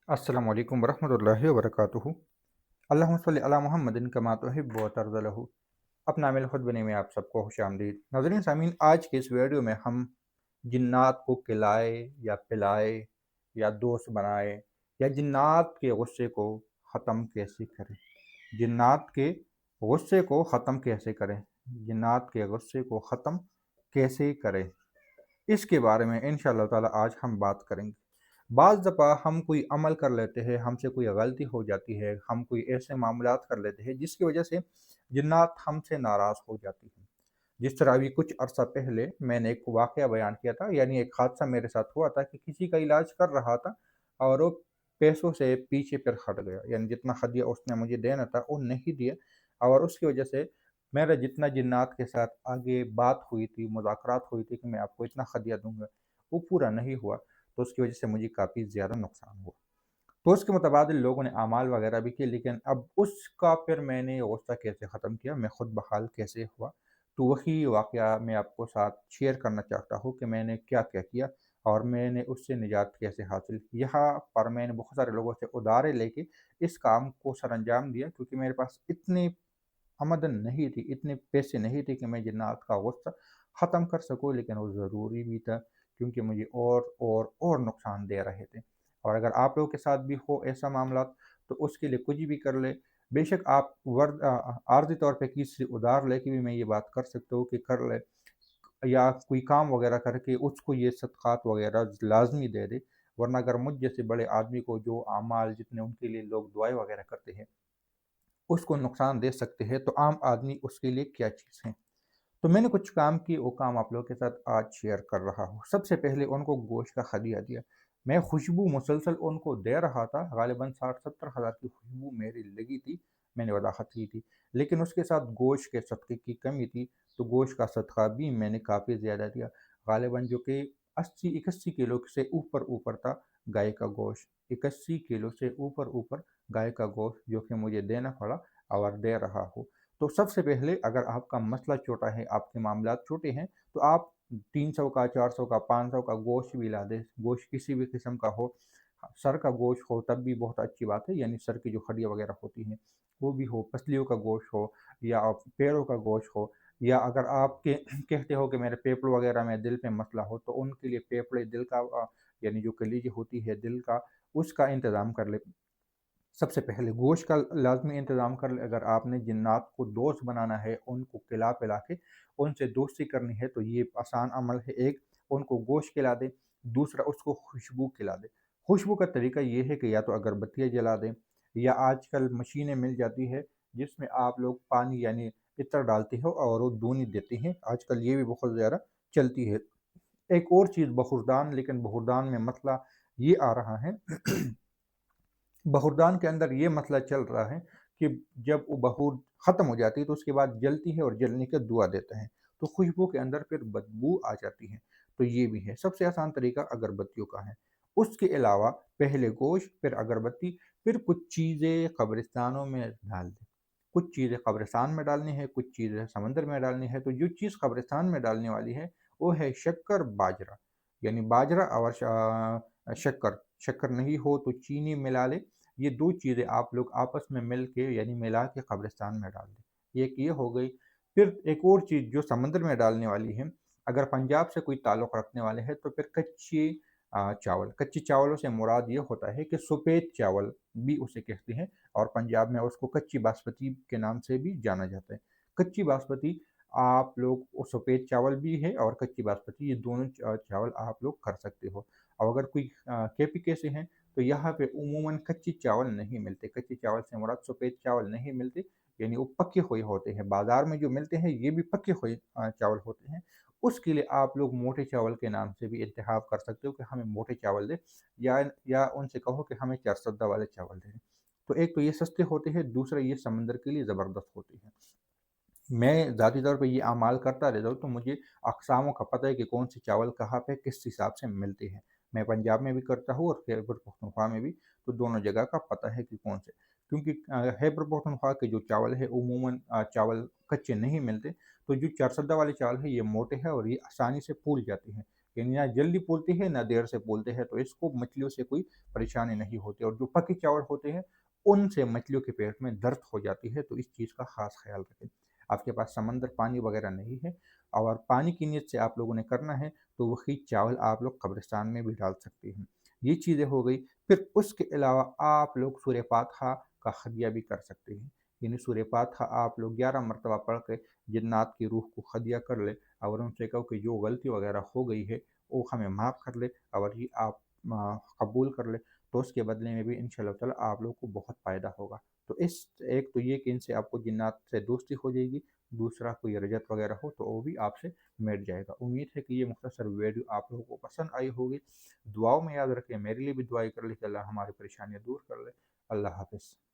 अस्सलामु अलैकुम वरहमतुल्लाहि वबरकातुहू। अल्लाहुम्मा सल्लि अला मुहम्मदिन कमा तुहिब्बु व तर्ज़ा। अपना अमल खुद बने में आप सबको खुश आमदीद। नाज़रीन सामीन, आज के इस वीडियो में हम जिन्नात को खिलाए या पिलाए या दोस्त बनाए या जिन्नात के गुस्से को ख़त्म कैसे करें, जिन्नात के गुस्से को ख़त्म कैसे करें, जिन्नात के गुस्से को ख़त्म कैसे करें, इसके बारे में इंशाअल्लाह ताला आज हम बात करेंगे। बाज़ दफ़ा हम कोई अमल कर लेते हैं, हमसे कोई गलती हो जाती है, हम कोई ऐसे मामलात कर लेते हैं जिसकी वजह से जिन्नात हमसे नाराज़ हो जाती हैं। जिस तरह अभी कुछ अरसा पहले मैंने एक वाक़या बयान किया था, यानी एक हादसा मेरे साथ हुआ था कि किसी का इलाज कर रहा था और वो पैसों से पीछे फिर हट गया, यानी जितना हदिया उसने मुझे देना था वो नहीं दिया, और उसकी वजह से मेरा जितना जिन्नात के साथ आगे बात हुई थी, मुज़ाकरात हुई थी कि मैं आपको इतना हदिया दूँगा, वो पूरा नहीं हुआ। तो उसकी वजह से मुझे काफ़ी ज़्यादा नुकसान हुआ। तो उसके मुतबादिल लोगों ने अमाल वगैरह भी किए, लेकिन अब उसका फिर मैंने गुस्सा कैसे ख़त्म किया, मैं खुद बहाल कैसे हुआ, तो वही वाक़या मैं आपको साथ शेयर करना चाहता हूँ कि मैंने क्या-क्या किया और मैंने उससे निजात कैसे हासिल की। यहाँ पर मैंने बहुत सारे लोगों से उधारे लेके इस काम को सरअंजाम दिया, क्योंकि मेरे पास इतनी आमदन नहीं थी, इतने पैसे नहीं थे कि मैं जिन्नात का गुस्सा ख़त्म कर सकूँ, लेकिन वो ज़रूरी भी था, क्योंकि मुझे और नुकसान दे रहे थे। और अगर आप लोगों के साथ भी हो ऐसा मामला, तो उसके लिए कुछ भी कर ले। बेशक आप आर्ज़ी तौर पे किसी से उधार लेके भी मैं ये बात कर सकता हूँ कि कर ले, या कोई काम वगैरह करके उसको ये सदक़ात वगैरह लाज़मी दे दे। वरना अगर मुझ जैसे बड़े आदमी को जो अमाल जितने उनके लिए लोग दुआएँ वगैरह करते हैं, उसको नुकसान दे सकते हैं, तो आम आदमी उसके लिए क्या चीज़ है। तो मैंने कुछ काम किए, वो काम आप लोगों के साथ आज शेयर कर रहा हूँ। सबसे पहले उनको गोश्त का हदिया दिया। मैं खुशबू मुसलसल उनको दे रहा था, गालिबन 60-70 हज़ार की खुशबू मेरी लगी थी, मैंने वज़ाहत की थी। लेकिन उसके साथ गोश्त के सदक़े की कमी थी, तो गोश्त का सदक़ा भी मैंने काफ़ी ज़्यादा दिया। गालिबन जो कि 80-81 किलो से ऊपर था गाय का गोश्त। 81 किलो से ऊपर गाय का गोश्त जो कि मुझे देना पड़ा और दे रहा हूँ। तो सबसे पहले अगर आपका मसला छोटा है, आपके मामलात छोटे हैं, तो आप 300 का, 400 का, 500 का गोश्त भी ला दें। गोश्त किसी भी किस्म का हो, सर का गोश्त हो तब भी बहुत अच्छी बात है, यानी सर की जो हड्डियाँ वगैरह होती हैं वो भी हो, पसलियों का गोश्त हो या पैरों का गोश्त हो, या अगर आप कहते हो कि मेरे फेफड़ों वगैरह में दिल पे मसला हो, तो उनके लिए फेफड़े दिल का यानी जो कलीजी होती है दिल का, उसका इंतज़ाम कर ले। सबसे पहले गोश्त का लाज़मी इंतज़ाम कर लें। अगर आपने जिन्नात को दोस्त बनाना है, उनको खिला-पिला के उनसे दोस्ती करनी है, तो ये आसान अमल है। एक, उनको गोश्त खिला दें, दूसरा उसको खुशबू खिला दें। खुशबू का तरीका ये है कि या तो अगरबत्तियाँ जला दें, या आजकल मशीनें मिल जाती है जिसमें आप लोग पानी यानी इत्र डालते हो और वो दूनी देती हैं। आजकल ये भी बहुत ज़्यादा चलती है। एक और चीज़ बखुरदान, लेकिन बखुरदान में मसला ये आ रहा है बहूरदान के अंदर ये मसला चल रहा है कि जब वो बहूर ख़त्म हो जाती है तो उसके बाद जलती है और जलने का धुआँ देता है, तो खुशबू के अंदर फिर बदबू आ जाती है। तो ये भी है। सबसे आसान तरीका अगरबत्तियों का है। उसके अलावा पहले गोश्त, फिर अगरबत्ती, फिर कुछ चीज़ें कब्रिस्तानों में डाल दें। कुछ चीज़ें कब्रिस्तान में डालनी है, कुछ चीज़ें समंदर में डालनी है। तो जो चीज़ कब्रिस्तान में डालने वाली है वो है शक्कर, बाजरा, यानी बाजरा और शक्कर। शक्कर नहीं हो तो चीनी मिला लें। ये 2 चीज़ें आप लोग आपस में मिल के यानी मिला के कब्रिस्तान में डाल दें। एक ये हो गई। फिर एक और चीज़ जो समुद्र में डालने वाली है, अगर पंजाब से कोई ताल्लुक़ रखने वाले हैं तो फिर कच्चे चावल। कच्चे चावलों से मुराद ये होता है कि सफ़ेद चावल भी उसे कहते हैं, और पंजाब में उसको कच्ची बासमती के नाम से भी जाना जाता है। कच्ची बासमती आप लोग, वो सफ़ेद चावल भी है और कच्ची बासमती, ये दोनों चावल आप लोग कर सकते हो। और अगर कोई केपीके से हैं तो यहाँ पे उमूमन कच्चे चावल नहीं मिलते। कच्चे चावल से मुराद सफ़ेद चावल नहीं मिलते, यानी वो पके हुए होते हैं। बाज़ार में जो मिलते हैं ये भी पके हुए चावल होते हैं। उसके लिए आप लोग मोटे चावल के नाम से भी इंतख़ाब कर सकते हो कि हमें मोटे चावल दें, या उनसे कहो कि हमें चरसद्दा वाले चावल दें। तो एक तो ये सस्ते होते हैं, दूसरा ये समंदर के लिए ज़बरदस्त होते हैं। मैं ज़ाती तौर पे ये अमाल करता रहता हूँ, तो मुझे अक़सामों का पता है कि कौन से चावल कहाँ पे किस हिसाब से मिलते हैं। मैं पंजाब में भी करता हूँ और खैबर पख्तूनख्वा में भी, तो दोनों जगह का पता है कि कौन से। क्योंकि खैबर पख्तूनख्वा के जो चावल है उमूमन चावल कच्चे नहीं मिलते, तो जो चारसद्दा वाले चावल है ये मोटे हैं और ये आसानी से फूल जाते हैं। कि ना जल्दी फूलती है ना देर से फूलते हैं, तो इसको मछलियों से कोई परेशानी नहीं होती। और जो पके चावल होते हैं उनसे मछलियों के पेट में दर्द हो जाती है, तो इस चीज़ का खास ख्याल रखें। आपके पास समंदर पानी वगैरह नहीं है और पानी की नीयत से आप लोगों ने करना है, तो वही चावल आप लोग कब्रिस्तान में भी डाल सकते हैं। ये चीज़ें हो गई। फिर उसके अलावा आप लोग सूर्य फातिहा का हदिया भी कर सकते हैं। यानी सूर्य फातिहा आप लोग 11 मरतबा पढ़ के जिन्नात की रूह को हदिया कर ले और उनसे कहो कि जो गलती वगैरह हो गई है वो हमें माफ़ कर ले और ये आप कबूल कर ले, तो उसके बदले में भी इंशाल्लाह ताला आप लोग को बहुत फ़ायदा होगा। तो इस एक तो ये कि इनसे आपको जिन्नात से दोस्ती हो जाएगी, दूसरा कोई रजत वगैरह हो तो वो भी आपसे मिट जाएगा। उम्मीद है कि ये मुख्तसर वीडियो आप लोगों को पसंद आई होगी। दुआओं में याद रखें, मेरे लिए भी दुआएं कर ले कि अल्लाह हमारी परेशानियाँ दूर कर ले। अल्लाह हाफ़िज़।